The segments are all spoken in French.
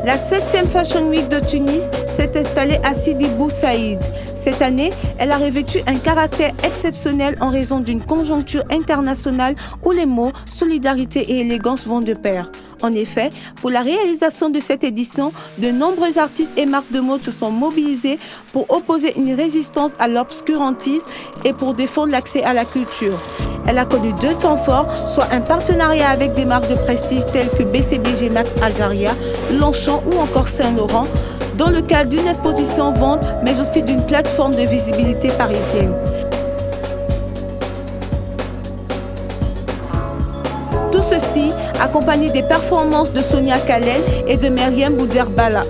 La 7e Fashion Week de Tunis s'est installée à Sidi Bou Saïd. Cette année, elle a revêtu un caractère exceptionnel en raison d'une conjoncture internationale où les mots solidarité et élégance vont de pair. En effet, pour la réalisation de cette édition, de nombreux artistes et marques de mode se sont mobilisés pour opposer une résistance à l'obscurantisme et pour défendre l'accès à la culture. Elle a connu 2 temps forts, soit un partenariat avec des marques de prestige telles que BCBG Max Azaria, Longchamp ou encore Saint-Laurent, dans le cadre d'une exposition vente, mais aussi d'une plateforme de visibilité parisienne. Tout ceci accompagné des performances de Sonia Khalel et de Meriem Bouderbala.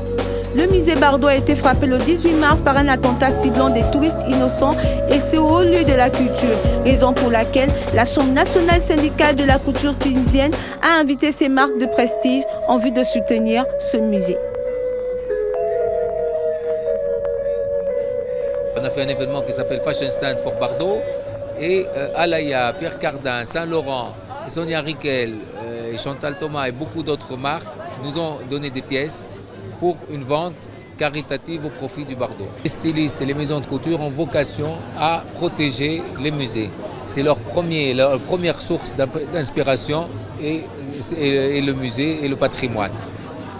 Le musée Bardot a été frappé le 18 mars par un attentat ciblant des touristes innocents et c'est au haut lieu de la culture, raison pour laquelle la Chambre nationale syndicale de la couture tunisienne a invité ses marques de prestige en vue de soutenir ce musée. On a fait un événement qui s'appelle Fashion Stand for Bardot et Alaya, Pierre Cardin, Saint-Laurent, Sonia Riquel, Chantal Thomas et beaucoup d'autres marques nous ont donné des pièces pour une vente caritative au profit du Bardot. Les stylistes et les maisons de couture ont vocation à protéger les musées. C'est leur première source d'inspiration et le musée et le patrimoine.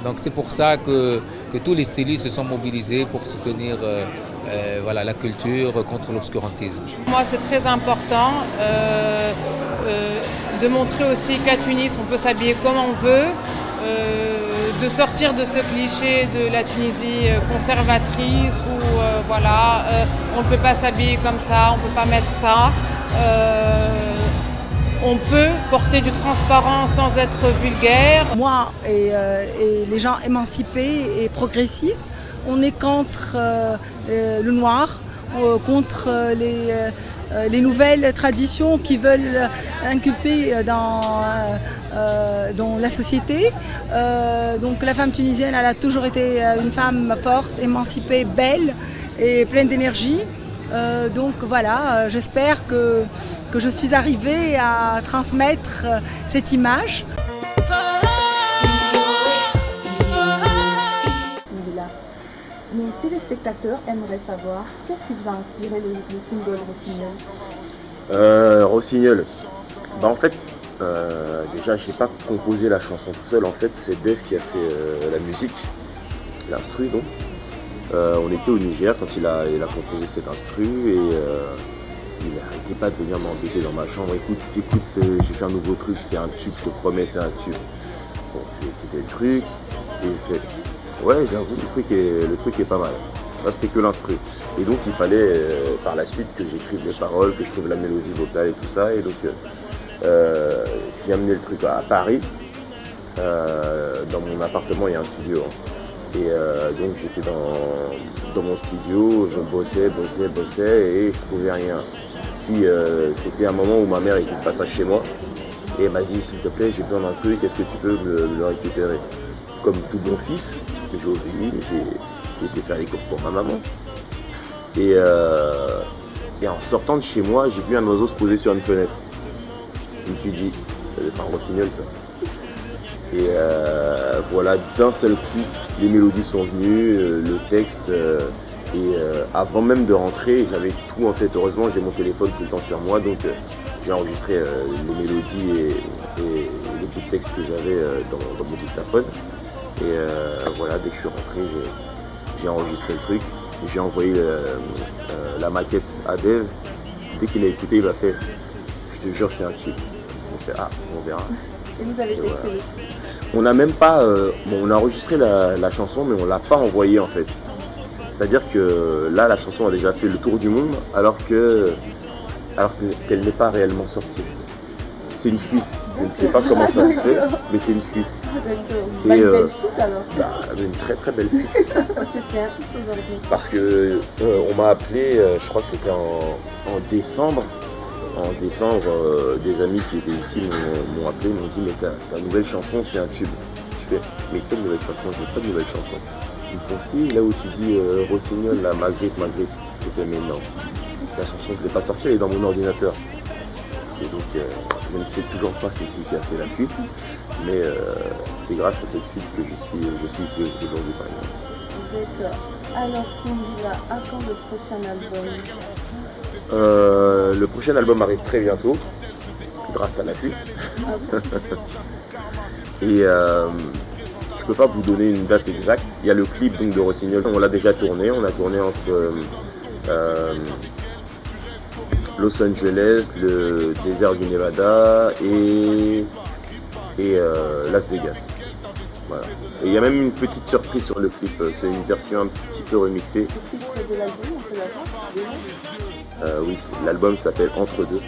Donc c'est pour ça que tous les stylistes se sont mobilisés pour soutenir la culture contre l'obscurantisme. Moi c'est très important de montrer aussi qu'à Tunis on peut s'habiller comme on veut, de sortir de ce cliché de la Tunisie conservatrice où on ne peut pas s'habiller comme ça, on ne peut pas mettre ça. On peut porter du transparent sans être vulgaire. Moi et les gens émancipés et progressistes, on est contre le noir, contre les nouvelles traditions qui veulent inculper dans la société. Donc la femme tunisienne, elle a toujours été une femme forte, émancipée, belle et pleine d'énergie. Donc voilà, j'espère que je suis arrivée à transmettre cette image. Nos téléspectateurs aimeraient savoir qu'est-ce qui vous a inspiré le single Rossignol. Rossignol. En fait, déjà, je n'ai pas composé la chanson tout seul. En fait, c'est Dev qui a fait la musique, l'instru donc. On était au Niger quand il a composé cet instru et il n'arrêtait pas de venir m'embêter dans ma chambre. Écoute, j'ai fait un nouveau truc, c'est un tube, je te promets, c'est un tube. Bon, j'ai écouté le truc et j'ai fait. Ouais, j'avoue, le truc est pas mal. Là, c'était que l'instru. Et donc, il fallait par la suite que j'écrive les paroles, que je trouve la mélodie vocale et tout ça. Et donc, j'ai amené le truc à Paris. Dans mon appartement, il y a un studio. Et donc, j'étais dans mon studio, je bossais et je trouvais rien. Puis, c'était un moment où ma mère était de passage chez moi. Et elle m'a dit, s'il te plaît, j'ai besoin d'un truc, est-ce que tu peux me le récupérer? Comme tout bon fils que j'ai obéi, j'ai été faire les courses pour ma maman. Et en sortant de chez moi, j'ai vu un oiseau se poser sur une fenêtre. Je me suis dit, ça doit être un rossignol ça. Et voilà, d'un seul coup, les mélodies sont venues, le texte. Avant même de rentrer, j'avais tout en tête. Heureusement, j'ai mon téléphone tout le temps sur moi, donc j'ai enregistré les mélodies et les bouts de texte que j'avais dans mon dictaphone. Et voilà, dès que je suis rentré, j'ai enregistré le truc. J'ai envoyé la maquette à Dev. Dès qu'il a écouté, il m'a fait « Je te jure, c'est un tube ». On fait « Ah, on verra ». Et vous avez testé le truc? On n'a même pas... on a enregistré la chanson, mais on ne l'a pas envoyée en fait. C'est-à-dire que là, la chanson a déjà fait le tour du monde, alors qu'elle n'est pas réellement sortie. C'est une fuite. Je ne sais pas comment ça se fait, mais c'est une fuite. C'est une belle fuite alors. Une très très belle fuite. Parce que c'est un fuite aujourd'hui. Parce que on m'a appelé, je crois que c'était en décembre. En décembre, des amis qui étaient ici m'ont appelé, m'ont dit mais ta nouvelle chanson c'est un tube. Je fais mais quelle nouvelle chanson? J'ai pas de nouvelle chanson. Ils me font si, là où tu dis Rossignol, la Magritte. Je fais mais non. La chanson je ne l'ai pas sortie, elle est dans mon ordinateur. Et donc Je ne sais toujours pas c'est qui a fait la fuite, mais c'est grâce à cette fuite que je suis ici aujourd'hui par exemple. Vous êtes alors Singila, à quand le prochain album? Le prochain album arrive très bientôt, grâce à la fuite. Et je peux pas vous donner une date exacte. Il y a le clip donc, de Rossignol, on l'a déjà tourné. On a tourné entre Los Angeles, le désert du Nevada et Las Vegas. Voilà. Et il y a même une petite surprise sur le clip. C'est une version un petit peu remixée. Le titre de l'album, on peut l'avoir? Oui, l'album s'appelle Entre deux.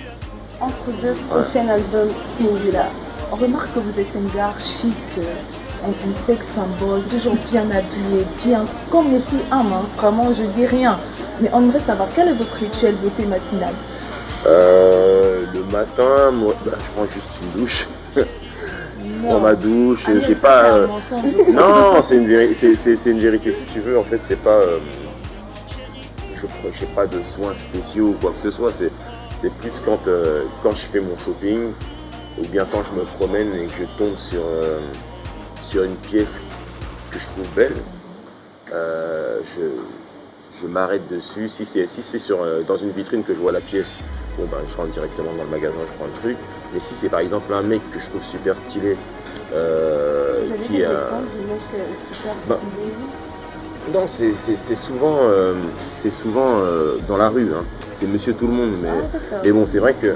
Entre deux, prochain album Singila. On remarque que vous êtes un gars chic, un sexe symbole, toujours bien habillé, bien comme les filles aiment, hein. Vraiment, je dis rien. Mais on aimerait savoir quel est votre rituel beauté matinale? Le matin, moi, je prends juste une douche. Je prends ma douche, j'ai pas. Non, c'est une vérité si tu veux. En fait, c'est pas. Je n'ai pas de soins spéciaux ou quoi que ce soit. C'est plus quand je fais mon shopping ou bien quand je me promène et que je tombe sur une pièce que je trouve belle. Je m'arrête dessus. Si c'est dans une vitrine que je vois la pièce, bon, ben, je rentre directement dans le magasin, je prends le truc. Mais si c'est par exemple un mec que je trouve super stylé, Vous avez des exemples de mecs super stylés? Non, c'est souvent dans la rue. Hein. C'est Monsieur Tout le Monde. Mais bon, c'est vrai que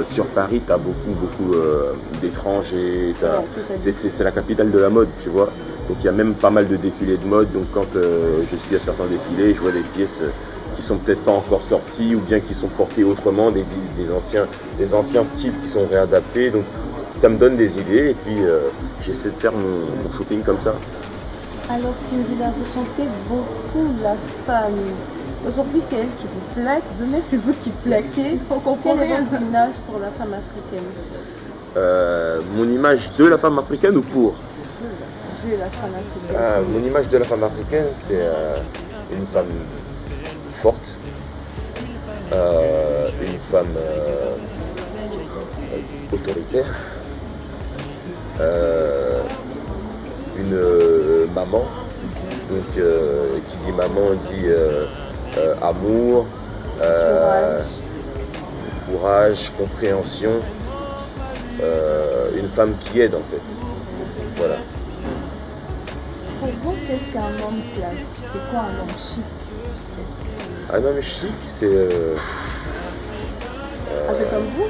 sur Paris, tu as beaucoup d'étrangers. C'est la capitale de la mode, tu vois. Donc il y a même pas mal de défilés de mode. Donc quand je suis à certains défilés, je vois des pièces qui sont peut-être pas encore sorties ou bien qui sont portées autrement, des anciens styles qui sont réadaptés. Donc ça me donne des idées et puis j'essaie de faire mon shopping comme ça. Alors Singila, vous chantez beaucoup la femme. Aujourd'hui, c'est elle qui vous plaque. Demain, c'est vous qui plaquez. Quelle est votre image pour la femme africaine? Mon image de la femme africaine ou pour? De la femme africaine. Mon image de la femme africaine, c'est une femme forte, une femme autoritaire, une maman. Donc, qui dit maman dit amour, courage, compréhension. Une femme qui aide en fait. Voilà. Pour vous, qu'est-ce qu'un homme classe? C'est quoi un homme chic? Un homme chic, c'est. C'est comme vous?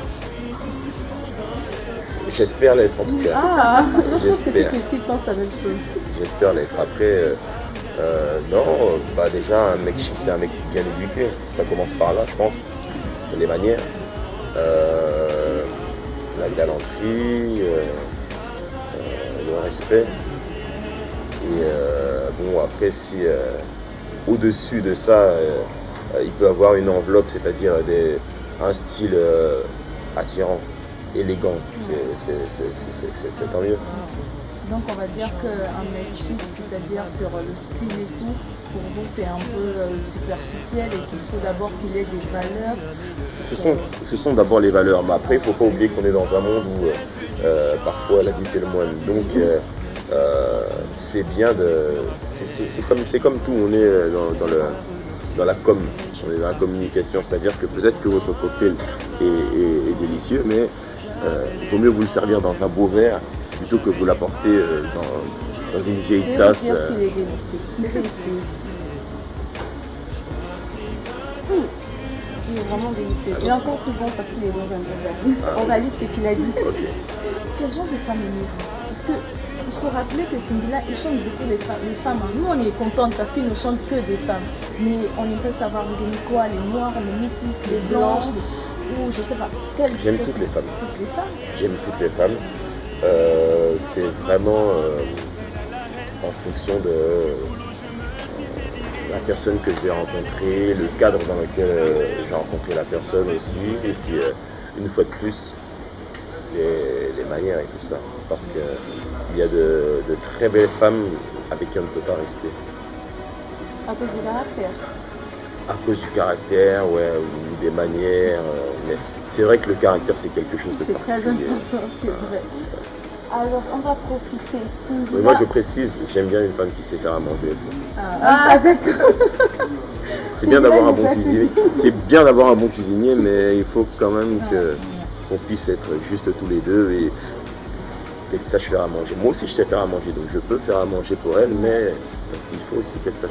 J'espère l'être en tout cas. Ah, je pense que toutes les filles pensent la même chose. J'espère l'être. Après, non, bah déjà, un mec chic, c'est un mec bien éduqué. Ça commence par là, je pense. C'est les manières, la galanterie, le respect. Et bon, après, si au-dessus de ça, il peut avoir une enveloppe, c'est-à-dire un style attirant, élégant, c'est tant mieux. Donc on va dire qu'un mec chic, c'est-à-dire sur le style et tout, pour vous c'est un peu superficiel et qu'il faut d'abord qu'il ait des valeurs. Ce sont d'abord les valeurs, mais après il ne faut pas oublier qu'on est dans un monde où parfois la vie fait le moine. Donc c'est bien de. C'est comme tout, on est dans la com, on est dans la communication, c'est-à-dire que peut-être que votre cocktail est délicieux, mais il vaut mieux vous le servir dans un beau verre plutôt que vous l'apporter dans une vieille tasse. Je vais dire s'il est délicieux. C'est délicieux. Il est vraiment délicieux. Il est encore plus bon parce qu'il est dans un bon verre. On valide ce qu'il a dit. Okay. Quel genre de femme aimez-vous? Parce que il faut rappeler que Singila, il chante beaucoup les femmes. Nous, on est contente parce qu'il ne chante que des femmes. Mais on aimerait savoir, vous aimez quoi? Les noires, les métisses, les blanches, ou je sais pas. J'aime toutes les femmes. Toutes les femmes? J'aime toutes les femmes. C'est vraiment en fonction de la personne que je vais rencontrer, le cadre dans lequel je vais rencontrer la personne aussi, et puis une fois de plus, les manières et tout ça. Parce qu'il y a de très belles femmes avec qui on ne peut pas rester. À cause du caractère? À cause du caractère, ouais, ou des manières. Mais c'est vrai que le caractère, c'est quelque chose de C'est très particulier. important, c'est vrai. Alors, on va profiter. Singila. Mais moi, je précise, j'aime bien une femme qui sait faire à manger aussi. Ah, d'accord. C'est bien d'avoir un bon Singila, cuisinier. C'est bien d'avoir un bon cuisinier, mais il faut quand même qu'on puisse être juste tous les deux et qu'elle sache faire à manger. Moi aussi, je sais faire à manger, donc je peux faire à manger pour elle, mais il faut aussi qu'elle sache.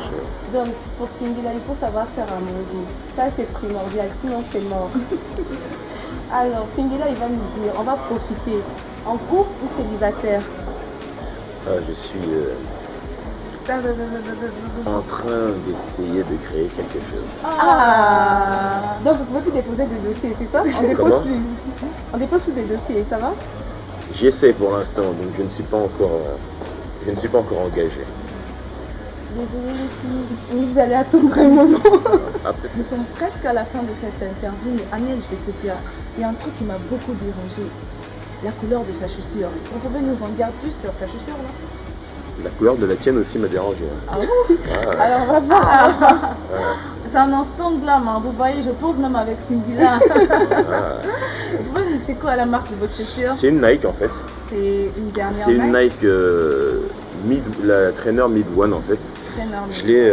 Donc, pour Singila, il faut savoir faire à manger. Ça, c'est primordial, sinon c'est mort. Alors, Singila, il va nous dire, on va profiter. En couple ou célibataire? Je suis en train d'essayer de créer quelque chose. Ah. Donc, vous pouvez plus déposer de dossiers, c'est ça? On dépose Comment? plus. On dépose plus des dossiers, ça va? J'essaie pour l'instant, donc je ne suis pas encore engagé. Désolée les filles, vous allez attendre un moment. Après, Nous sommes presque à la fin de cette interview. Aniel, je vais te dire, il y a un truc qui m'a beaucoup dérangé. La couleur de sa chaussure. Vous pouvez nous en dire plus sur ta chaussure là? la couleur de la tienne aussi m'a dérangé. Ah bon? Ah, Alors on va voir. ah, C'est un instant glam, hein. Vous voyez, je pose même avec Singila. ah. Vous pouvez nous c'est quoi la marque de votre chaussure? C'est une Nike en fait. C'est une dernière C'est une Nike la trainer Mid One en fait. Très énorme. Je l'ai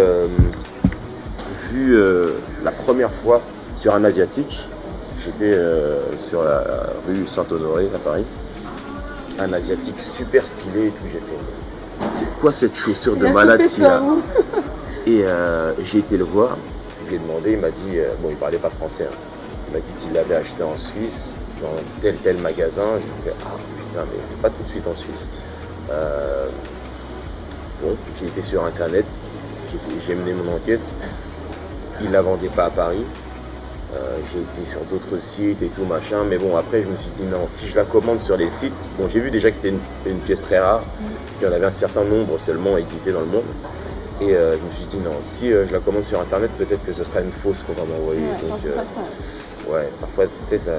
vue la première fois sur un asiatique. J'étais sur la rue Saint-Honoré à Paris. Un asiatique super stylé et tout. J'ai fait, c'est quoi cette chaussure de malade qu'il a? Et j'ai été le voir. Je lui ai demandé, il m'a dit, bon, il parlait pas français. Hein. Il m'a dit qu'il l'avait acheté en Suisse, dans tel magasin. J'ai fait, ah putain, mais pas tout de suite en Suisse. Bon, j'ai été sur internet, j'ai mené mon enquête. Il la vendait pas à Paris. J'ai été sur d'autres sites et tout machin, mais bon après je me suis dit non, si je la commande sur les sites, bon j'ai vu déjà que c'était une pièce très rare, qu'il y en avait un certain nombre seulement édité dans le monde, et je me suis dit non, si je la commande sur internet, peut-être que ce sera une fausse qu'on va m'envoyer, donc ouais, parfois tu sais ça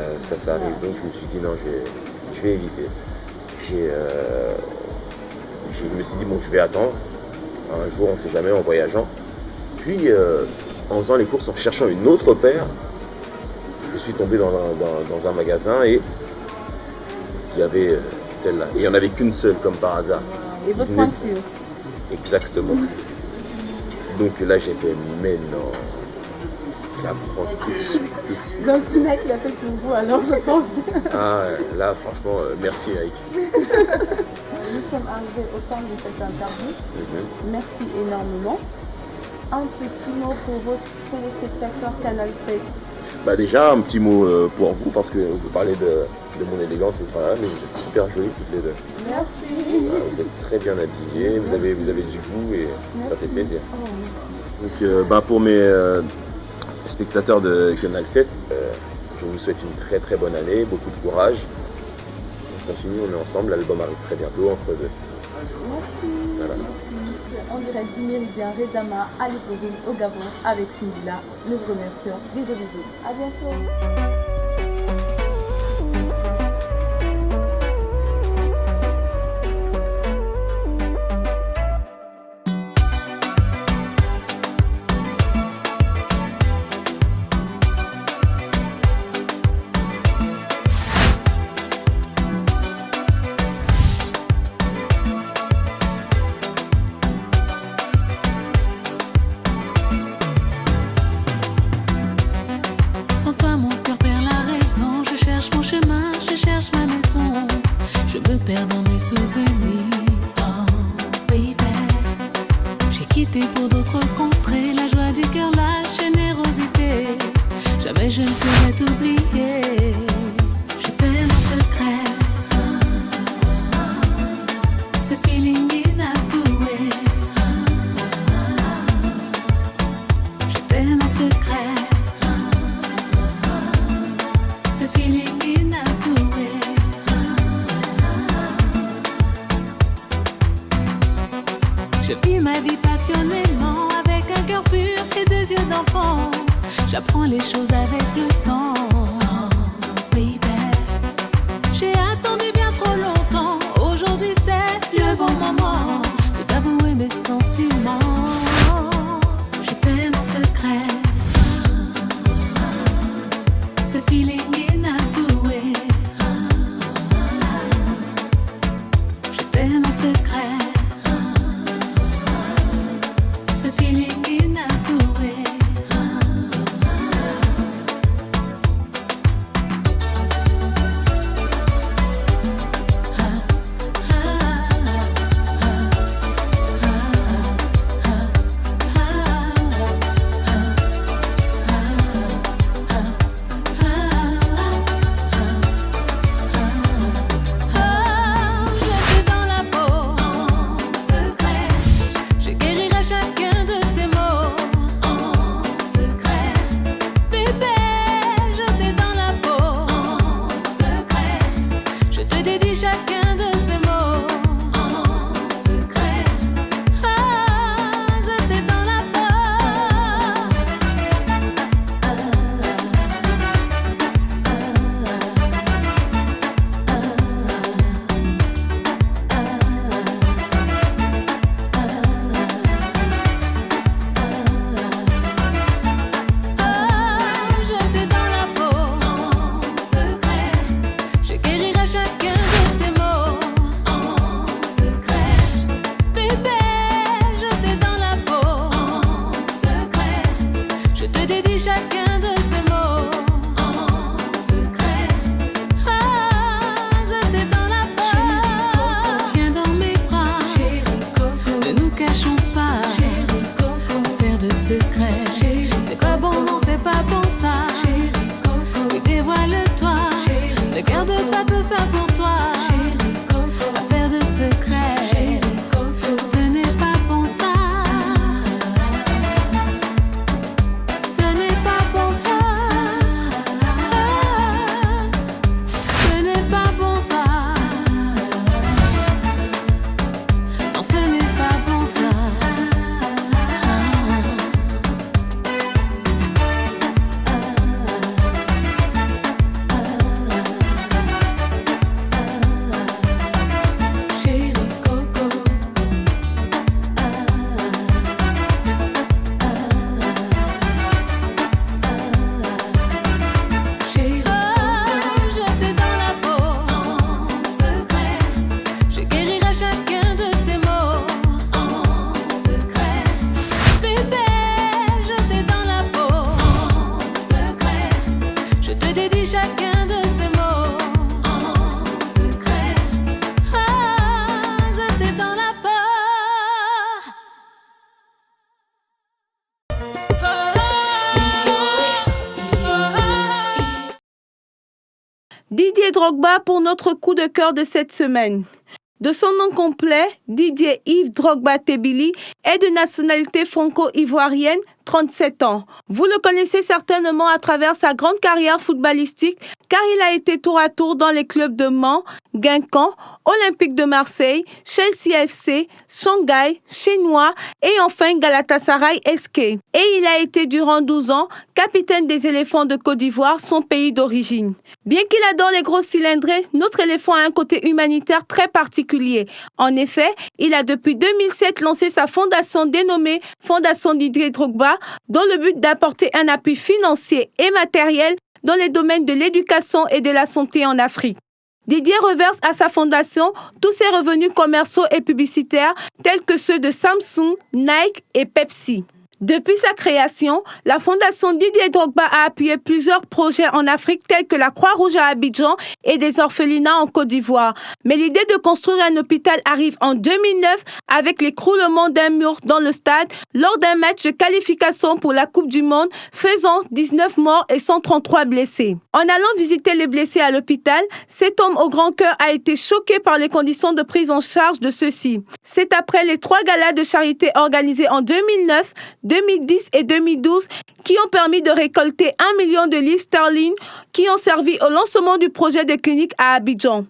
arrive, donc je me suis dit non, je vais éviter. Je me suis dit bon, je vais attendre, un jour on sait jamais en voyageant, puis en faisant les courses, en cherchant une autre paire, je suis tombé dans un magasin et il y avait celle-là. Et il n'y en avait qu'une seule, comme par hasard. Et votre pointure? Exactement. Donc là, j'ai fait, mais non, je la prends tout de suite. Donc le mec, il a fait pour vous, alors je pense. Ah, là, franchement, merci, Aïk. Nous sommes arrivés au terme de cette interview. Merci énormément. Un petit mot pour vos téléspectateurs Canal 7. Bah déjà, un petit mot pour vous, parce que vous parlez de mon élégance et tout, mais vous êtes super jolies toutes les deux. Merci. Vous êtes très bien habillées, vous avez du goût et ça fait plaisir. Oh, Donc pour mes spectateurs de Canal 7, je vous souhaite une très très bonne année, beaucoup de courage. On continue, on est ensemble, l'album arrive très bientôt entre deux. merci. Voilà. En direct du Méridien Redama à Libreville au Gabon avec Singila. Nous vous remercions. Bisous bisous. À bientôt. Sans toi mon cœur perd la raison. Je cherche mon chemin, je cherche ma maison. Je me perds dans mes souvenirs. Oh baby, j'ai quitté pour d'autres contrées. La joie du cœur, la générosité. Jamais je ne pourrais t'oublier. Je t'aime en secret. Ce feeling inavoué. Je t'aime en secret. Ce feeling inavoué. Je vis ma vie passionnément avec un cœur pur et deux yeux d'enfant. J'apprends les choses avec le temps. Oh, baby, j'ai attendu bien trop longtemps. Aujourd'hui c'est le bon moment de t'avouer mes sentiments. Je t'aime en secret. Ce feeling inavoué. c'est mon secret. Ce feeling inavoué. Didier Drogba pour notre coup de cœur de cette semaine. De son nom complet, Didier Yves Drogba Tebili est de nationalité franco-ivoirienne, 37 ans. Vous le connaissez certainement à travers sa grande carrière footballistique car il a été tour à tour dans les clubs de Mans, Guingamp, Olympique de Marseille, Chelsea FC, Shanghai, Chinois et enfin Galatasaray SK. Et il a été durant 12 ans capitaine des éléphants de Côte d'Ivoire, son pays d'origine. Bien qu'il adore les gros cylindrés, notre éléphant a un côté humanitaire très particulier. En effet, il a depuis 2007 lancé sa fondation dénommée Fondation Didier Drogba, dans le but d'apporter un appui financier et matériel dans les domaines de l'éducation et de la santé en Afrique. Didier reverse à sa fondation tous ses revenus commerciaux et publicitaires tels que ceux de Samsung, Nike et Pepsi. Depuis sa création, la Fondation Didier Drogba a appuyé plusieurs projets en Afrique tels que la Croix-Rouge à Abidjan et des orphelinats en Côte d'Ivoire. Mais l'idée de construire un hôpital arrive en 2009 avec l'écroulement d'un mur dans le stade lors d'un match de qualification pour la Coupe du Monde, faisant 19 morts et 133 blessés. En allant visiter les blessés à l'hôpital, cet homme au grand cœur a été choqué par les conditions de prise en charge de ceux-ci. C'est après les 3 galas de charité organisés en 2009, 2010 et 2012 qui ont permis de récolter 1 million de livres sterling qui ont servi au lancement du projet de clinique à Abidjan.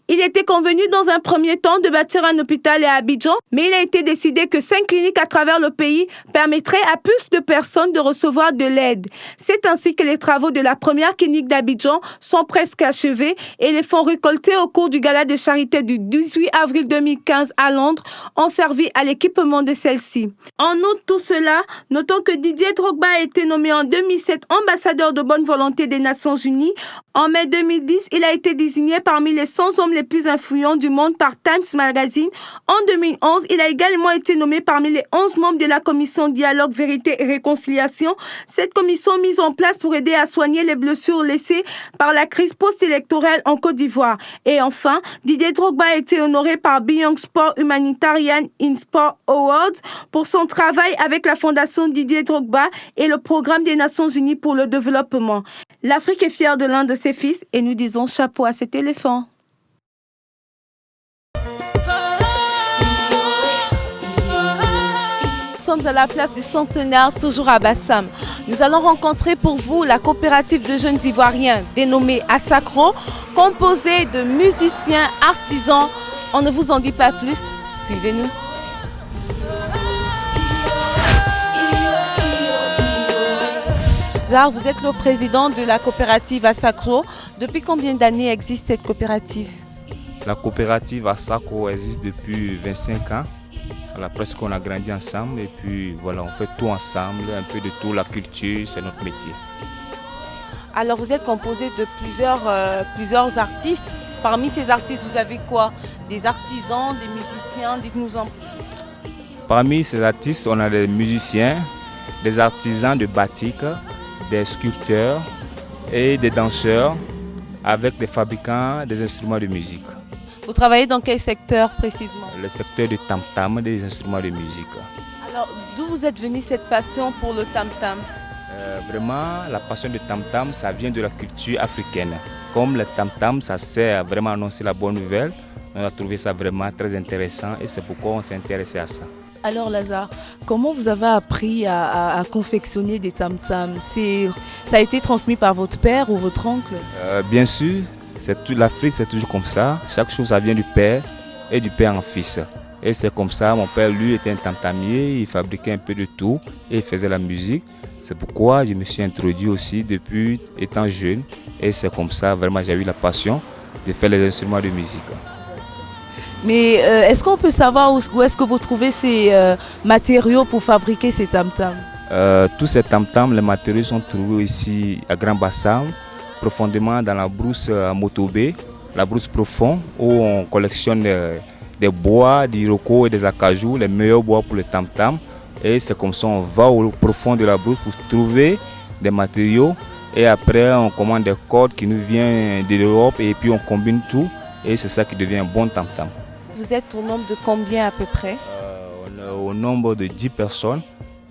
Il était convenu dans un premier temps de bâtir un hôpital à Abidjan, mais il a été décidé que 5 cliniques à travers le pays permettraient à plus de personnes de recevoir de l'aide. C'est ainsi que les travaux de la première clinique d'Abidjan sont presque achevés et les fonds récoltés au cours du gala de charité du 18 avril 2015 à Londres ont servi à l'équipement de celle-ci. En outre, tout cela, notons que Didier Drogba a été nommé en 2007 ambassadeur de bonne volonté des Nations Unies. En mai 2010, il a été désigné parmi les 100 hommes hommes les plus influents du monde par Times Magazine. En 2011, il a également été nommé parmi les 11 membres de la commission Dialogue, Vérité et Réconciliation. Cette commission mise en place pour aider à soigner les blessures laissées par la crise post-électorale en Côte d'Ivoire. Et enfin, Didier Drogba a été honoré par Beyond Sport Humanitarian in Sport Awards pour son travail avec la Fondation Didier Drogba et le Programme des Nations Unies pour le développement. L'Afrique est fière de l'un de ses fils et nous disons chapeau à cet éléphant. Nous sommes à la place du Centenaire, toujours à Bassam. Nous allons rencontrer pour vous la coopérative de jeunes Ivoiriens dénommée Asakro, composée de musiciens, artisans. On ne vous en dit pas plus, suivez-nous. Vous êtes le président de la coopérative Asakro. Depuis combien d'années existe cette coopérative? La coopérative Asakro existe depuis 25 ans. Voilà, presque on a grandi ensemble et puis voilà, on fait tout ensemble, un peu de tout, la culture, c'est notre métier. Alors vous êtes composé de plusieurs artistes. Parmi ces artistes, vous avez quoi? Des artisans, des musiciens, dites-nous-en. Parmi ces artistes, on a des musiciens, des artisans de batik, des sculpteurs et des danseurs avec des fabricants des instruments de musique. Vous travaillez dans quel secteur précisément? Le secteur du tam-tam, des instruments de musique. Alors d'où vous êtes venu cette passion pour le tam-tam? Vraiment, la passion du tam-tam, ça vient de la culture africaine. Comme le tam-tam, ça sert vraiment à annoncer la bonne nouvelle, on a trouvé ça vraiment très intéressant et c'est pourquoi on s'est intéressé à ça. Alors Lazare, comment vous avez appris à confectionner des tam-tams? Ça a été transmis par votre père ou votre oncle? Bien sûr, l'Afrique c'est toujours comme ça. Chaque chose ça vient du père et du père en fils. Et c'est comme ça, mon père lui était un tam-tamier, il fabriquait un peu de tout et il faisait la musique. C'est pourquoi je me suis introduit aussi depuis étant jeune. Et c'est comme ça, vraiment j'ai eu la passion de faire les instruments de musique. Mais est-ce qu'on peut savoir où est-ce que vous trouvez ces matériaux pour fabriquer ces tam-tams? Tous ces tam-tams, les matériaux sont trouvés ici à Grand Bassam, profondément dans la brousse à Motobé, la brousse profonde où on collectionne des bois, des iroko et des acajou, les meilleurs bois pour le tam-tam. Et c'est comme ça on va au profond de la brousse pour trouver des matériaux. Et après on commande des cordes qui nous viennent de l'Europe et puis on combine tout et c'est ça qui devient un bon tam-tam. Vous êtes au nombre de combien à peu près? On est au nombre de 10 personnes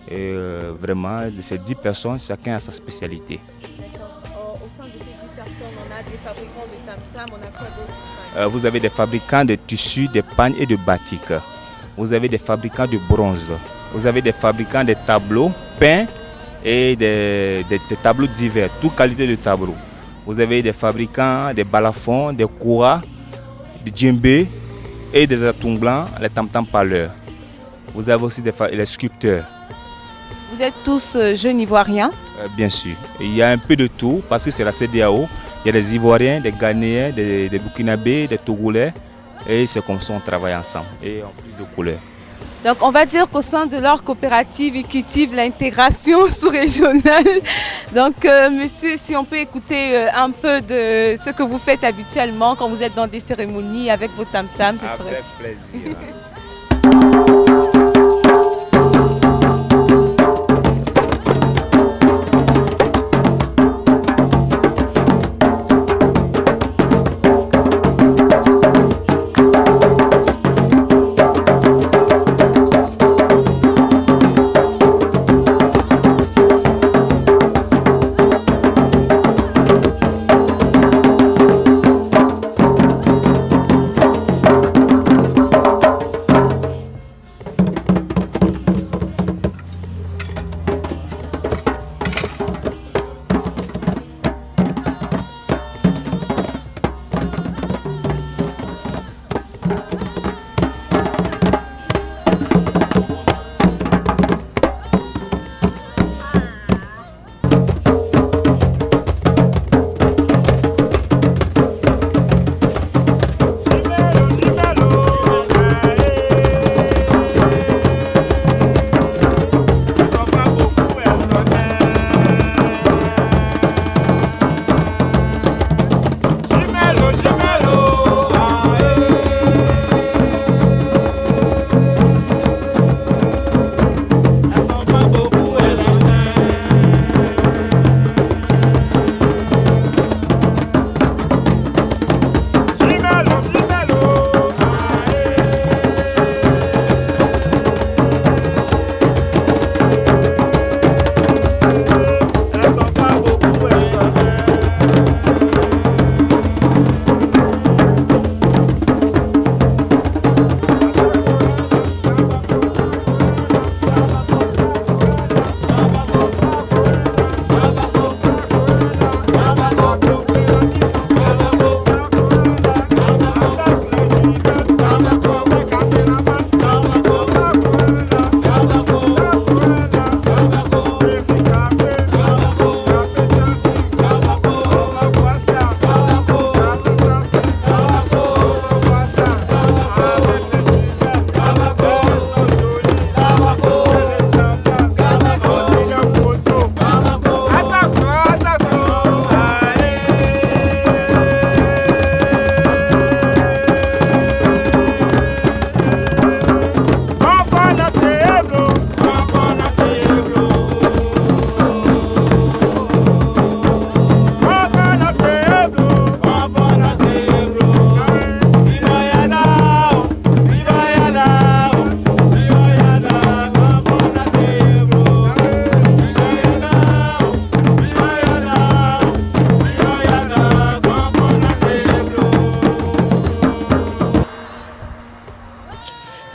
et vraiment de ces 10 personnes, chacun a sa spécialité. Au sein de ces 10 personnes, on a des fabricants de tam-tam, on a quoi d'autre? Vous avez des fabricants de tissus, de pagnes et de batik. Vous avez des fabricants de bronze. Vous avez des fabricants de tableaux peints et des tableaux divers, toute qualité de tableaux. Vous avez des fabricants de balafons, des kouras, des djembés et des atouts blancs, les tam-tam parleurs. Vous avez aussi les sculpteurs. Vous êtes tous jeunes Ivoiriens? Bien sûr. Il y a un peu de tout parce que c'est la CEDEAO. Il y a des Ivoiriens, des Ghanéens, des Burkinabés, des Togolais. Et c'est comme ça qu'on travaille ensemble et en plus de couleurs. Donc on va dire qu'au sein de leur coopérative, ils cultivent l'intégration sous-régionale. Donc monsieur, si on peut écouter un peu de ce que vous faites habituellement quand vous êtes dans des cérémonies avec vos tam-tams, ce serait... Avec plaisir.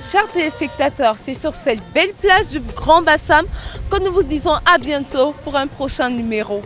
chers téléspectateurs, c'est sur cette belle plage du Grand Bassam que nous vous disons à bientôt pour un prochain numéro.